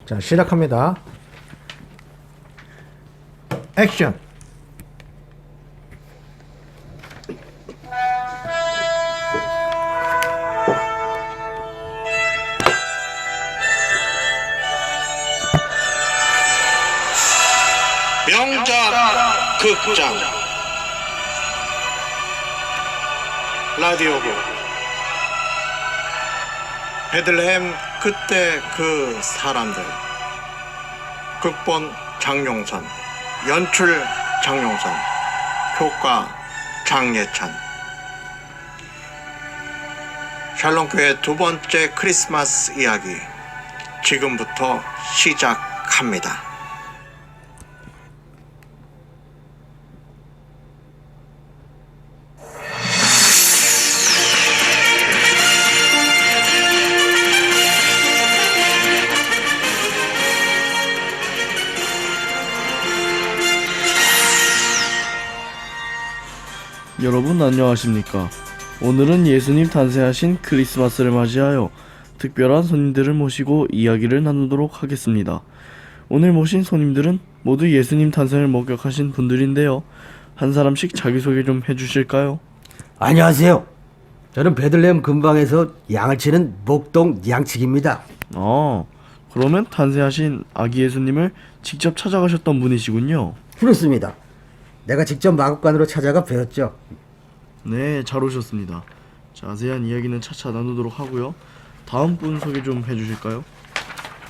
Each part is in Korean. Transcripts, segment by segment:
자, 시작합니다. 액션. 명작 극장 라디오북 베들레헴 그때 그 사람들. 극본 장용선, 연출 장용선, 효과 장예찬. 샬롬교회 두 번째 크리스마스 이야기 지금부터 시작합니다. 여러분 안녕하십니까? 오늘은 예수님 탄생하신 크리스마스를 맞이하여 특별한 손님들을 모시고 이야기를 나누도록 하겠습니다. 오늘 모신 손님들은 모두 예수님 탄생을 목격하신 분들인데요. 한 사람씩 자기소개 좀 해주실까요? 안녕하세요. 저는 베들레헴 근방에서 양을 치는 목동 양측입니다. 그러면 탄생하신 아기 예수님을 직접 찾아가셨던 분이시군요. 그렇습니다. 내가 직접 마국간으로 찾아가 뵈었죠. 네, 잘 오셨습니다. 자세한 이야기는 차차 나누도록 하고요. 다음 분 소개 좀 해주실까요?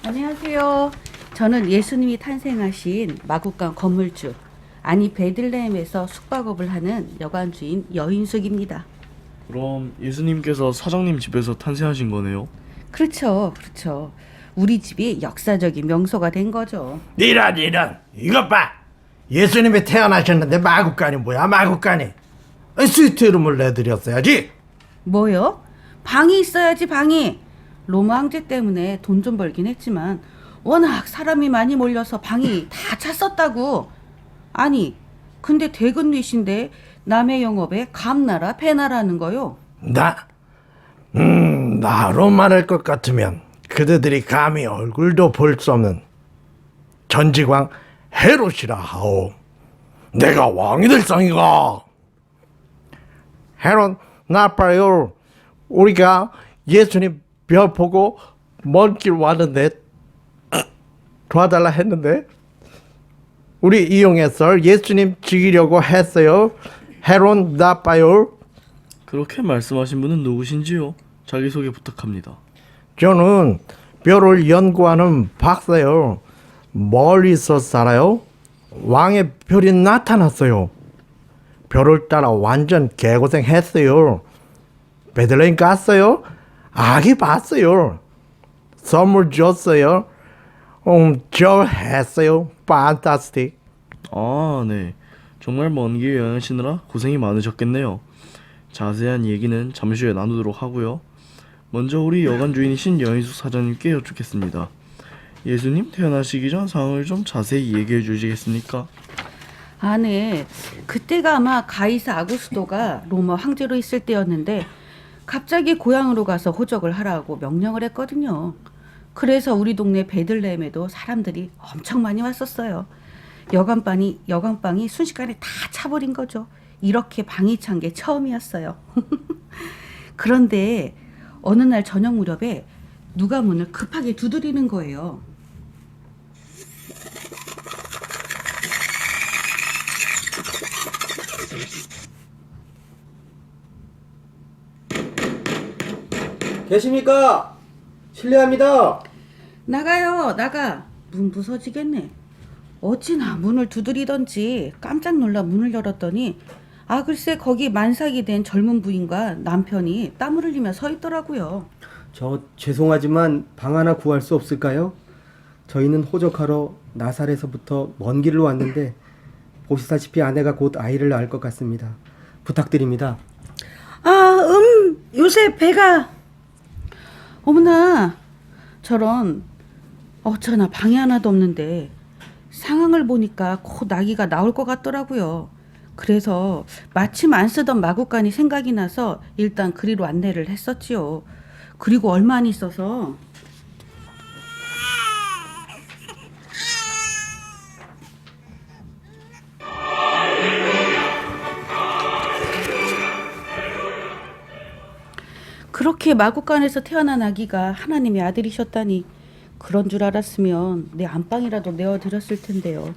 안녕하세요. 저는 예수님이 탄생하신 마국간 건물주, 아니 베들레헴에서 숙박업을 하는 여관주인 여인숙입니다. 그럼 예수님께서 사장님 집에서 탄생하신 거네요? 그렇죠. 우리 집이 역사적인 명소가 된 거죠. 이런 이것 봐. 예수님이 태어나셨는데 마국간이 뭐야? 마국간이 스위트룸을 내드렸어야지. 뭐요? 방이 있어야지, 방이. 로마 황제 때문에 돈 좀 벌긴 했지만 워낙 사람이 많이 몰려서 방이 다 찼었다고. 아니 근데 대근위신데 남의 영업에 감나라 배나라는 거요? 나로 말할 것 같으면 그대들이 감히 얼굴도 볼 수 없는 전지광 헤롯이라 하오. 내가 왕이 될 상이가. 헤롯 나빠요. 우리가 예수님 별 보고 먼 길 왔는데 도와달라 했는데 우리 이용해서 예수님 죽이려고 했어요. 헤롯 나빠요. 그렇게 말씀하신 분은 누구신지요? 자기소개 부탁합니다. 저는 별을 연구하는 박사요. 멀리서 살아요. 왕의 별이 나타났어요. 별을 따라 완전 개고생했어요. 베들레헴 갔어요. 아기 봤어요. 선물 줬어요. 저 했어요. 판타스틱. 네. 정말 먼 길 여행하시느라 고생이 많으셨겠네요. 자세한 얘기는 잠시 후에 나누도록 하고요. 먼저 우리 여관 주인이신 여인숙 사장님께 여쭙겠습니다. 예수님 태어나시기 전 상황을 좀 자세히 얘기해 주시겠습니까? 네. 그때가 아마 가이사 아구스도가 로마 황제로 있을 때였는데 갑자기 고향으로 가서 호적을 하라고 명령을 했거든요. 그래서 우리 동네 베들레헴에도 사람들이 엄청 많이 왔었어요. 여관방이 순식간에 다 차버린 거죠. 이렇게 방이 찬 게 처음이었어요. 그런데 어느 날 저녁 무렵에 누가 문을 급하게 두드리는 거예요. 계십니까? 실례합니다. 나가요, 나가. 문 부서지겠네. 어찌나 문을 두드리던지 깜짝 놀라 문을 열었더니 글쎄 거기 만삭이 된 젊은 부인과 남편이 땀을 흘리며 서 있더라고요. 저 죄송하지만 방 하나 구할 수 없을까요? 저희는 호적하러 나사렛에서부터 먼 길을 왔는데 보시다시피 아내가 곧 아이를 낳을 것 같습니다. 부탁드립니다. 요새 배가. 어머나, 저런. 어쩌나 방이 하나도 없는데 상황을 보니까 곧 아기가 나올 것 같더라고요. 그래서 마침 안 쓰던 마구간이 생각이 나서 일단 그리로 안내를 했었지요. 그리고 얼마 안 있어서 그렇게 마구간에서 태어난 아기가 하나님의 아들이셨다니 그런 줄 알았으면 내 안방이라도 내어드렸을 텐데요.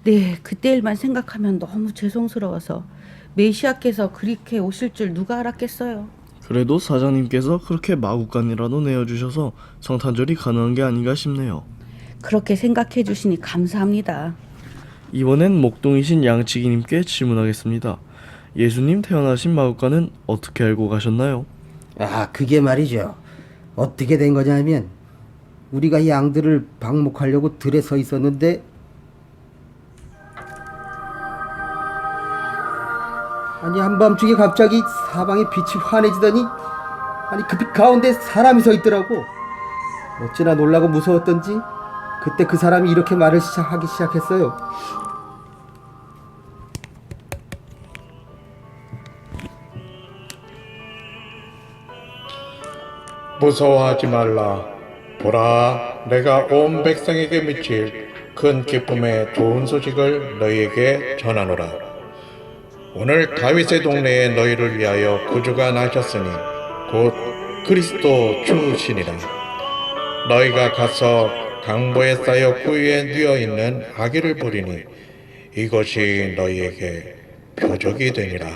네, 그때 일만 생각하면 너무 죄송스러워서 메시아께서 그렇게 오실 줄 누가 알았겠어요. 그래도 사장님께서 그렇게 마구간이라도 내어주셔서 성탄절이 가능한 게 아닌가 싶네요. 그렇게 생각해 주시니 감사합니다. 이번엔 목동이신 양치기님께 질문하겠습니다. 예수님 태어나신 마구간은 어떻게 알고 가셨나요? 아, 그게 말이죠. 어떻게 된 거냐면 우리가 양들을 방목하려고 들에 서 있었는데 아니 한밤중에 갑자기 사방에 빛이 환해지더니 아니 그 빛 가운데 사람이 서 있더라고. 어찌나 놀라고 무서웠던지 그때 그 사람이 이렇게 말을 하기 시작했어요. 무서워하지 말라. 보라, 내가 온 백성에게 미칠 큰 기쁨의 좋은 소식을 너희에게 전하노라. 오늘 다윗의 동네에 너희를 위하여 구주가 나셨으니 곧 그리스도 주시니라. 너희가 가서 강보에 쌓여 구유에 누워 있는 아기를 보리니 이것이 너희에게 표적이 되니라.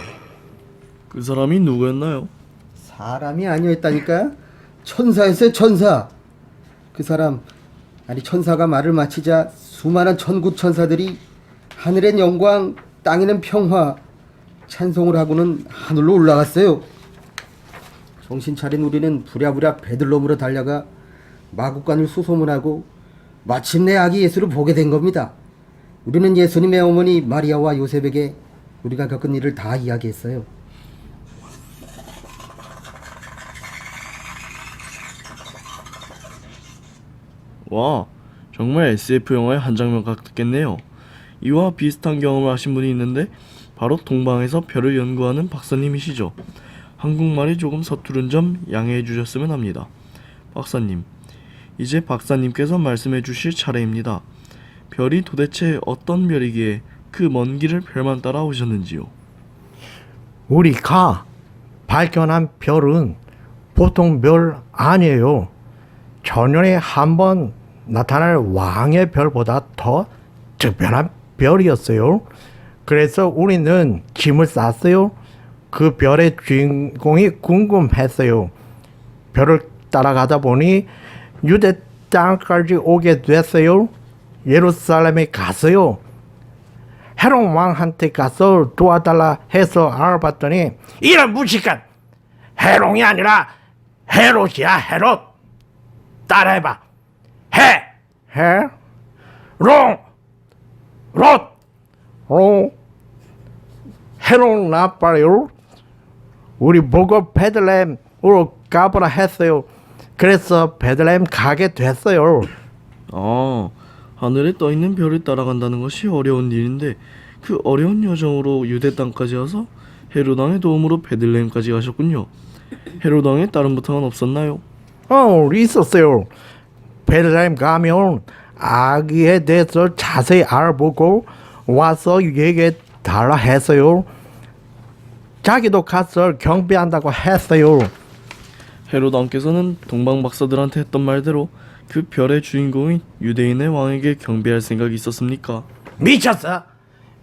그 사람이 누구였나요? 사람이 아니었다니까. 천사였어요, 천사. 그 사람, 아니 천사가 말을 마치자 수많은 천국 천사들이 하늘엔 영광, 땅에는 평화 찬송을 하고는 하늘로 올라갔어요. 정신 차린 우리는 부랴부랴 베들레헴으로 달려가 마구간을 수소문하고 마침내 아기 예수를 보게 된 겁니다. 우리는 예수님의 어머니 마리아와 요셉에게 우리가 겪은 일을 다 이야기했어요. 와, 정말 SF 영화의 한 장면 같겠네요. 이와 비슷한 경험을 하신 분이 있는데 바로 동방에서 별을 연구하는 박사님이시죠. 한국말이 조금 서투른 점 양해해 주셨으면 합니다. 박사님, 이제 박사님께서 말씀해 주실 차례입니다. 별이 도대체 어떤 별이기에 그 먼 길을 별만 따라오셨는지요? 우리가 발견한 별은 보통 별 아니에요. 전년에 한 번 나타날 왕의 별보다 더 특별한 별이었어요. 그래서 우리는 짐을 쌌어요. 그 별의 주인공이 궁금했어요. 별을 따라가다 보니 유대 땅까지 오게 됐어요. 예루살렘에 갔어요. 헤롯 왕한테 가서 도와달라 해서 알아봤더니 이런 무식한 헤롯이 아니라 헤롯이야, 헤롯. 따라해봐. 헤롯 나빠요. 우리 보고 베들레헴으로 가보라 했어요. 그래서 베들레헴 가게 됐어요. 아, 하늘에 떠있는 별을 따라간다는 것이 어려운 일인데 그 어려운 여정으로 유대 땅까지 와서 헤롯 왕의 도움으로 베들레헴까지 가셨군요. 헤롯 왕의 다른 부탁은 없었나요? 있었어요. 베들레헴 가면 아기에 대해서 자세히 알아보고 와서 얘기해 달라 했어요. 자기도 가서 경배한다고 했어요. 헤롯 왕께서는 동방 박사들한테 했던 말대로 그 별의 주인공인 유대인의 왕에게 경배할 생각이 있었습니까? 미쳤어?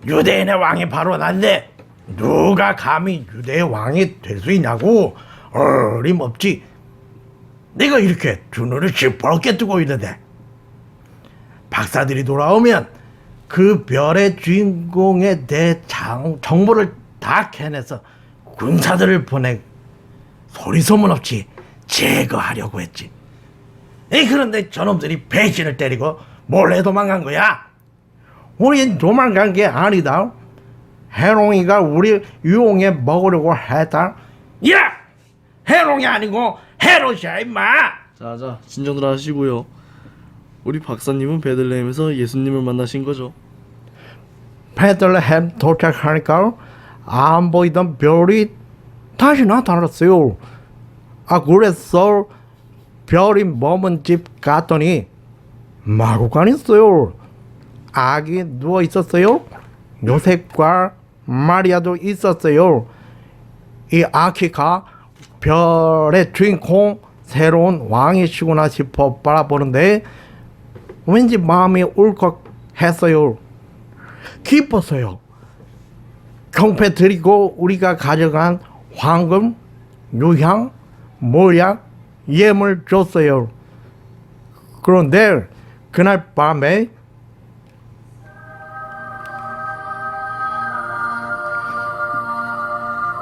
유대인의 왕이 바로 난데 누가 감히 유대의 왕이 될 수 있냐고. 어림없지. 내가 이렇게 두 눈을 시퍼렇게 뜨고 있는데 박사들이 돌아오면 그 별의 주인공에 대해 정보를 다 캐내서 군사들을 보내 소리 소문 없이 제거하려고 했지. 그런데 저놈들이 배신을 때리고 몰래 도망간 거야. 우린 도망간 게 아니다. 해롱이가 우리 유혹해 먹으려고 했다. 야! 해롱이 아니고 헤롯이야 임마. 자자, 진정들 하시고요. 우리 박사님은 베들레헴에서 예수님을 만나신 거죠? 베들레헴 도착하니까 안 보이던 별이 다시 나타났어요. 그래서 별이 머문 집 갔더니 마구간 있어요. 아기 누워 있었어요. 요셉과 마리아도 있었어요. 이 아기가 별의 주인공 새로운 왕이시구나 싶어 바라보는데 왠지 마음이 울컥했어요. 기뻤어요. 경패 드리고 우리가 가져간 황금, 유향, 모략, 예물 줬어요. 그런데 그날 밤에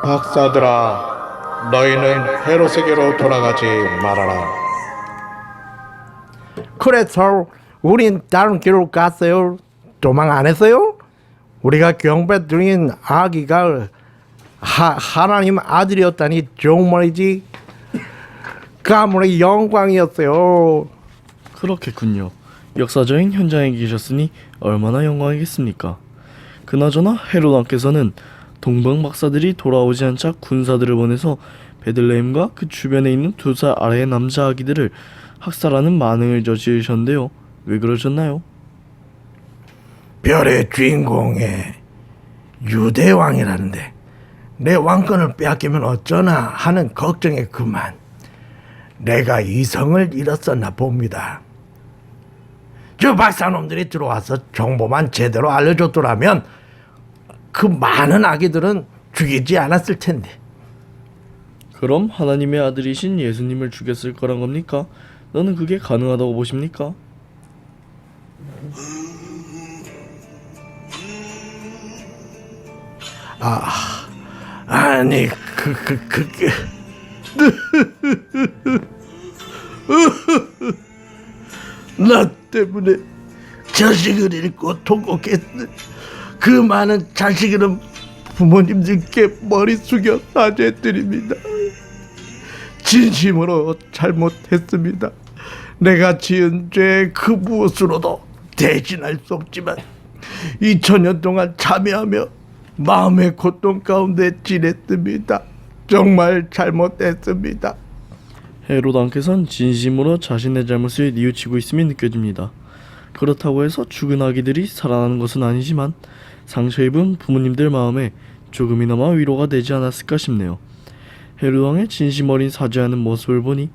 박사들아, 너희는 헤롯에게로 돌아가지 말아라. 그래서 우린 다른 길로 갔어요. 도망 안 했어요? 우리가 경배 드린 아기가 하나님 아들이었다니 정말이지 가문의 영광이었어요. 그렇겠군요. 역사적인 현장에 계셨으니 얼마나 영광이겠습니까? 그나저나 헤롯 왕께서는 동방 박사들이 돌아오지 않자 군사들을 보내서 베들레헴과 그 주변에 있는 2살 아래의 남자 아기들을 학살하는 만행을 저지르셨는데요. 왜 그러셨나요? 별의 주인공의 유대 왕이라는데 내 왕권을 빼앗기면 어쩌나 하는 걱정에 그만 내가 이성을 잃었었나 봅니다. 저 박사놈들이 들어와서 정보만 제대로 알려줬더라면 그 많은 아기들은 죽이지 않았을 텐데. 그럼 하나님의 아들이신 예수님을 죽였을 거란 겁니까? 너는 그게 가능하다고 보십니까? 아니 그게 나 때문에 자식을 잃고 통곡했네. 그 많은 자식은 부모님들께 머리 숙여 사죄드립니다. 진심으로 잘못했습니다. 내가 지은 죄 그 무엇으로도 대신할 수 없지만 2000년 동안 참여하며 마음의 고통 가운데 지냈습니다. 정말 잘못했습니다. 헤롯 왕께서는 진심으로 자신의 잘못을 뉘우치고 있음이 느껴집니다. 그렇다고 해서 죽은 아기들이 살아나는 것은 아니지만 상처 입은 부모님들 마음에 조금이나마 위로가 되지 않았을까 싶네요. 헤롯 왕의 진심 어린 사죄하는 모습을 보니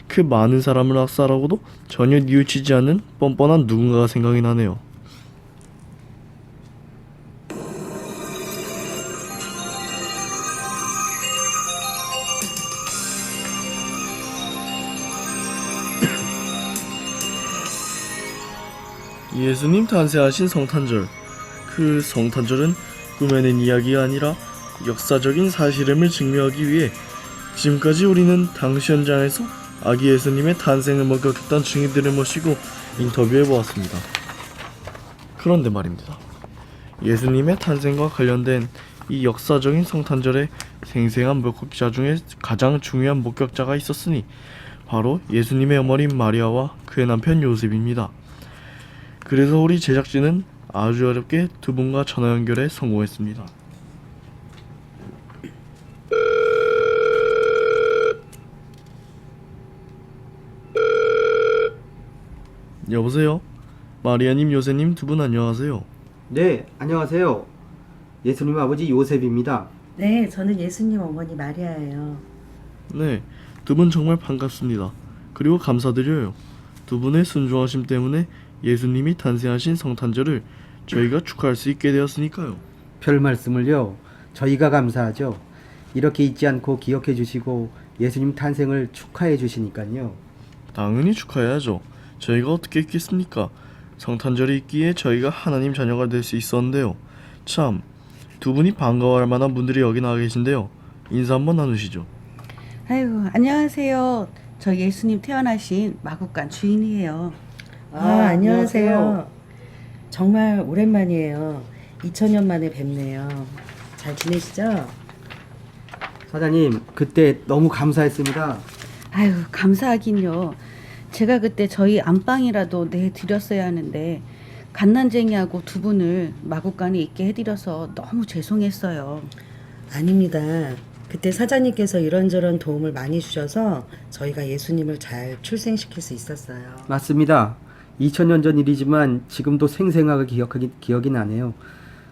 그 많은 사람을 학살하고도 전혀 뉘우치지 않는 뻔뻔한 누군가가 생각이 나네요. 예수님 탄생하신 성탄절. 그 성탄절은 꾸며낸 이야기가 아니라 역사적인 사실임을 증명하기 위해 지금까지 우리는 당시 현장에서 아기 예수님의 탄생을 목격했던 증인들을 모시고 인터뷰해 보았습니다. 그런데 말입니다. 예수님의 탄생과 관련된 이 역사적인 성탄절의 생생한 목격자 중에 가장 중요한 목격자가 있었으니 바로 예수님의 어머니 마리아와 그의 남편 요셉입니다. 그래서 우리 제작진은 아주 어렵게 두 분과 전화 연결에 성공했습니다. 여보세요? 마리아님, 요셉님 두 분 안녕하세요. 네, 안녕하세요. 예수님 아버지 요셉입니다. 네, 저는 예수님 어머니 마리아예요. 네, 두 분 정말 반갑습니다. 그리고 감사드려요. 두 분의 순종하심 때문에 예수님이 탄생하신 성탄절을 저희가 축하할 수 있게 되었으니까요. 별 말씀을요. 저희가 감사하죠. 이렇게 잊지 않고 기억해 주시고 예수님 탄생을 축하해 주시니까요. 당연히 축하해야죠. 저희가 어떻게 있겠습니까? 성탄절이 있기에 저희가 하나님 자녀가 될 수 있었는데요. 참, 두 분이 반가워할 만한 분들이 여기 나와 계신데요. 인사 한번 나누시죠. 아이고, 안녕하세요. 저 예수님 태어나신 마국간 주인이에요. 안녕하세요. 정말 오랜만이에요. 2000년 만에 뵙네요. 잘 지내시죠? 사장님, 그때 너무 감사했습니다. 아유, 감사하긴요. 제가 그때 저희 안방이라도 내드렸어야 하는데 갓난쟁이하고 두 분을 마국간에 있게 해드려서 너무 죄송했어요. 아닙니다. 그때 사장님께서 이런저런 도움을 많이 주셔서 저희가 예수님을 잘 출생시킬 수 있었어요. 맞습니다. 2000년 전 일이지만 지금도 생생하게 기억이 나네요.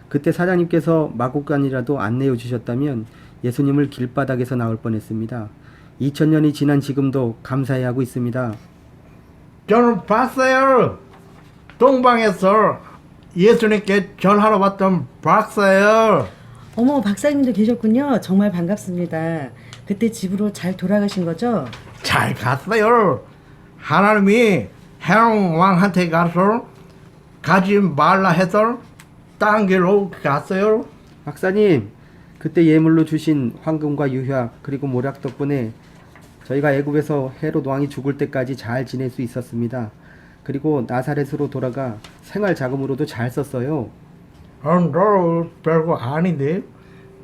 그때 사장님께서 마곡간이라도 안내해 주셨다면 예수님을 길바닥에서 나올 뻔했습니다. 2000년이 지난 지금도 감사해 하고 있습니다. 저는 봤어요. 동방에서 예수님께 전하러 왔던 봤어요. 어머, 박사님도 계셨군요. 정말 반갑습니다. 그때 집으로 잘 돌아가신 거죠? 잘 갔어요. 하나님이 헤롯 왕한테 가서 가지 말라 해서 딴 길로 갔어요. 박사님, 그때 예물로 주신 황금과 유향 그리고 모략 덕분에 저희가 애굽에서 헤롯 왕이 죽을 때까지 잘 지낼 수 있었습니다. 그리고 나사렛으로 돌아가 생활 자금으로도 잘 썼어요. 너 별거 아닌데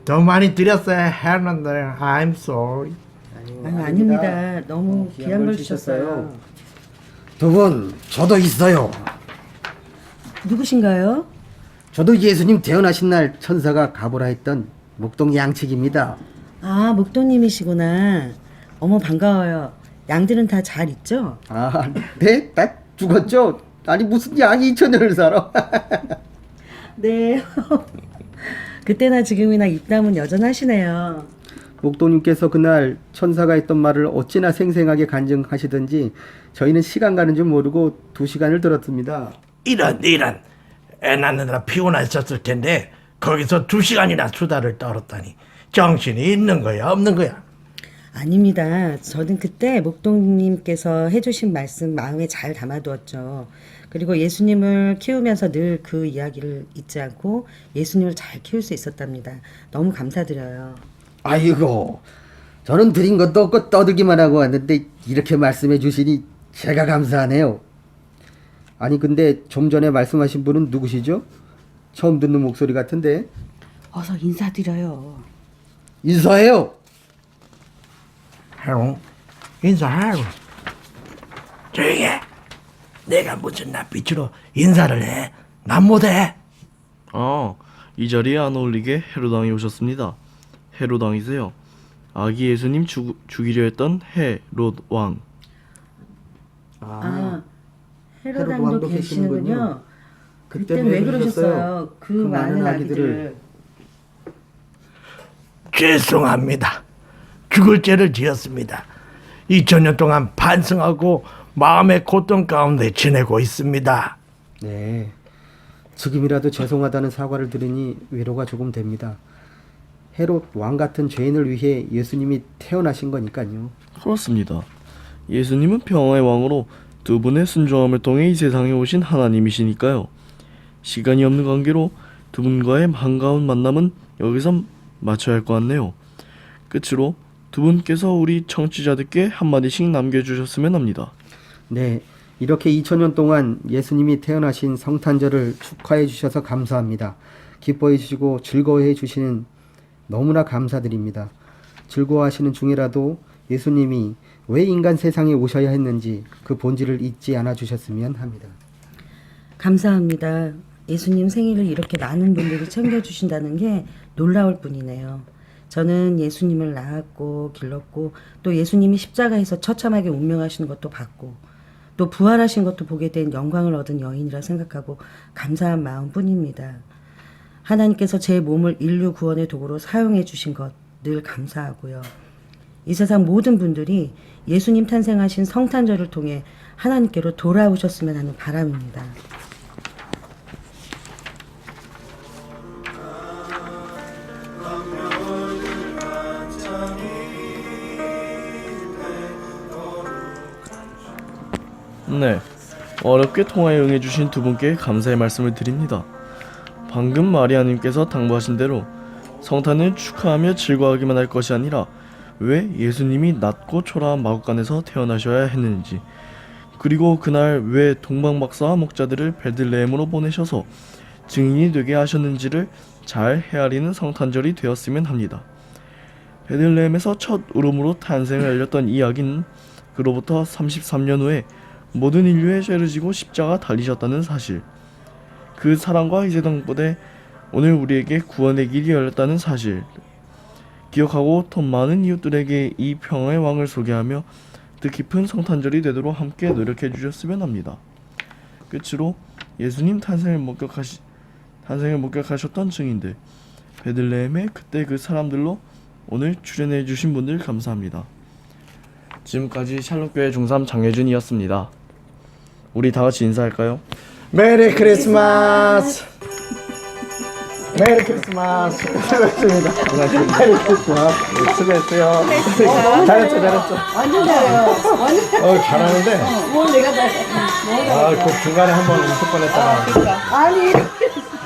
더 많이 드렸어야 했는데 I'm sorry. 아닙니다. 너무 귀한 걸 주셨어요. 두 분, 저도 있어요. 누구신가요? 저도 예수님 태어나신 날 천사가 가보라 했던 목동 양측입니다. 아, 목도님이시구나. 어머, 반가워요. 양들은 다 잘 있죠? 아, 네? 나 죽었죠? 아니 무슨 양이 2000년을 살아? 네. 그때나 지금이나 입담은 여전하시네요. 목도님께서 그날 천사가 했던 말을 어찌나 생생하게 간증하시던지 저희는 시간 가는 줄 모르고 2시간을 들었습니다. 이런 애 낳느라 피곤했었을 텐데 거기서 2시간이나 수다를 떨었다니 정신이 있는 거야 없는 거야? 아닙니다. 저는 그때 목동님께서 해주신 말씀 마음에 잘 담아두었죠. 그리고 예수님을 키우면서 늘 그 이야기를 잊지 않고 예수님을 잘 키울 수 있었답니다. 너무 감사드려요. 아이고, 저는 드린 것도 없고 떠들기만 하고 왔는데 이렇게 말씀해 주시니 제가 감사하네요. 아니 근데 좀 전에 말씀하신 분은 누구시죠? 처음 듣는 목소리 같은데. 어서 인사드려요. 인사해요. 헤롯 인사하고 조용히 해. 내가 무슨 낯빛으로 인사를 해? 난 못해. 아, 이 자리에 안 어울리게 헤로당이 오셨습니다. 헤로당이세요. 아기 예수님 죽이려 했던 헤롯 왕. 아, 헤롯 헤로당도 왕도 계시는군요. 계시는군요. 그때 왜 그러셨어요? 그 많은 아기들을. 죄송합니다. 죽을 죄를 지었습니다. 2000년 동안 반성하고 마음의 고통 가운데 지내고 있습니다. 네. 지금이라도 죄송하다는 사과를 들으니 위로가 조금 됩니다. 헤롯 왕 같은 죄인을 위해 예수님이 태어나신 거니까요. 그렇습니다. 예수님은 평화의 왕으로 두 분의 순종함을 통해 이 세상에 오신 하나님이시니까요. 시간이 없는 관계로 두 분과의 반가운 만남은 여기서 마쳐야 할 것 같네요. 끝으로 두 분께서 우리 청취자들께 한마디씩 남겨주셨으면 합니다. 네, 이렇게 2000년 동안 예수님이 태어나신 성탄절을 축하해 주셔서 감사합니다. 기뻐해 주시고 즐거워해 주시는 너무나 감사드립니다. 즐거워하시는 중이라도 예수님이 왜 인간 세상에 오셔야 했는지 그 본질을 잊지 않아 주셨으면 합니다. 감사합니다. 예수님 생일을 이렇게 많은 분들이 챙겨주신다는 게 놀라울 뿐이네요. 저는 예수님을 낳았고 길렀고 또 예수님이 십자가에서 처참하게 운명하시는 것도 봤고 또 부활하신 것도 보게 된 영광을 얻은 여인이라 생각하고 감사한 마음뿐입니다. 하나님께서 제 몸을 인류 구원의 도구로 사용해 주신 것 늘 감사하고요. 이 세상 모든 분들이 예수님 탄생하신 성탄절을 통해 하나님께로 돌아오셨으면 하는 바람입니다. 네, 어렵게 통화에 응해주신 두 분께 감사의 말씀을 드립니다. 방금 마리아님께서 당부하신 대로 성탄을 축하하며 즐거워하기만 할 것이 아니라 왜 예수님이 낮고 초라한 마국간에서 태어나셔야 했는지, 그리고 그날 왜 동방박사와 목자들을 베들레헴으로 보내셔서 증인이 되게 하셨는지를 잘 헤아리는 성탄절이 되었으면 합니다. 베들레헴에서 첫 울음으로 탄생을 알렸던 이야기는 그로부터 33년 후에 모든 인류의 죄를 지고 십자가 달리셨다는 사실, 그 사랑과 희생 덕분에 오늘 우리에게 구원의 길이 열렸다는 사실 기억하고 더 많은 이웃들에게 이 평화의 왕을 소개하며 뜻깊은 성탄절이 되도록 함께 노력해 주셨으면 합니다. 끝으로 예수님 탄생을 목격하셨던 증인들, 베들레헴의 그때 그 사람들로 오늘 출연해 주신 분들 감사합니다. 지금까지 샬롯교회 중삼 장혜준이었습니다. 우리 다 같이 인사할까요? 메리 크리스마스. 메리 크리스마스. 수고했습니다. 메리 크리스마스. 수고했어요. 잘했어. 완전 잘해요. 완전 잘하는데. 뭘 내가 잘해. 그 중간에 한번 웃을 뻔했다가. 아니